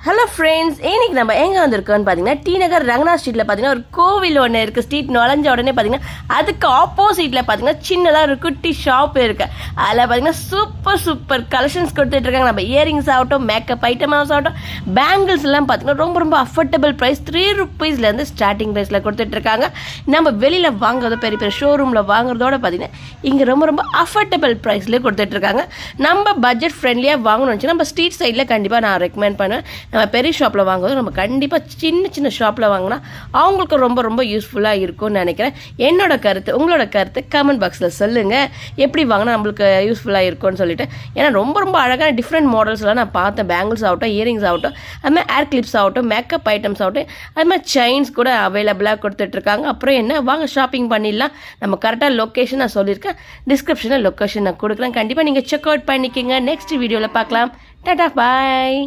Hello friends, இன்னைக்கு நம்ம எங்கே வந்திருக்கோம்னு பார்த்தீங்கன்னா டி நகர் ரங்கநாத் ஸ்ட்ரீட்டில் பார்த்தீங்கன்னா ஒரு கோவில் ஒன்று இருக்குது. ஸ்ட்ரீட் நுழைஞ்ச உடனே பார்த்தீங்கன்னா அதுக்கு ஆப்போசிட்டில் பார்த்தீங்கன்னா சின்னதாக ஒரு குட்டி ஷாப் இருக்குது. அதில் பார்த்தீங்கன்னா சூப்பர் கலெக்ஷன்ஸ் கொடுத்துட்ருக்காங்க. நம்ம இயரிங்ஸ் ஆகட்டும், மேக்கப் ஐட்டம்ஸ் ஆகட்டும், பேங்கிள்ஸ் எல்லாம் பார்த்தீங்கன்னா ரொம்ப அஃபோர்டபுள் ப்ரைஸ், 3 rupeesலேருந்து ஸ்டார்டிங் ப்ரைஸில் கொடுத்துட்ருக்காங்க. நம்ம வெளியில் வாங்குறது பெரிய ஷோரூமில் வாங்குறதோட பார்த்தீங்கன்னா இங்கே ரொம்ப அஃபோர்டபுள் ப்ரைஸ்லேயே கொடுத்துட்ருக்காங்க. நம்ம பட்ஜெட் ஃப்ரெண்ட்லியாக வாங்கணும்னு வச்சு நம்ம ஸ்ட்ரீட் சைடில் கண்டிப்பாக நான் ரெக்கமெண்ட் பண்ணுவேன். நம்ம பெரிய ஷாப்பில் வாங்குறது நம்ம கண்டிப்பாக சின்ன ஷாப்பில் வாங்கினா அவங்களுக்கு ரொம்ப யூஸ்ஃபுல்லாக இருக்கும்னு நினைக்கிறேன். என்னோட கருத்து, உங்களோட கருத்து கமெண்ட் பாக்ஸில் சொல்லுங்கள். எப்படி வாங்கினா நம்மளுக்கு யூஸ்ஃபுல்லாக இருக்கும்னு சொல்லிட்டு. ஏன்னா ரொம்ப அழகான டிஃப்ரெண்ட் மாடல்ஸ்லாம் நான் பார்த்தேன். பேங்கிள்ஸ் ஆகட்டும், இயரிங்ஸ் ஆகட்டும், அதுமாதிரி ஏர் கிளிப்ஸ் ஆகட்டும், மேக்கப் ஐட்டம்ஸ் ஆகட்டும், அதுமாதிரி செயின்ஸ் கூட அவைலபிளாக கொடுத்துட்ருக்காங்க. அப்புறம் என்ன, வாங்க ஷாப்பிங் பண்ணிடலாம். நம்ம கரெக்டாக லொக்கேஷன் நான் சொல்லியிருக்கேன், டிஸ்கிரிப்ஷனில் லொக்கேஷன் நான் கொடுக்குறேன். கண்டிப்பாக நீங்கள் செக் அவுட் பண்ணிக்கோங்க. நெக்ஸ்ட் வீடியோவில் பார்க்கலாம். டாடா, பாய்.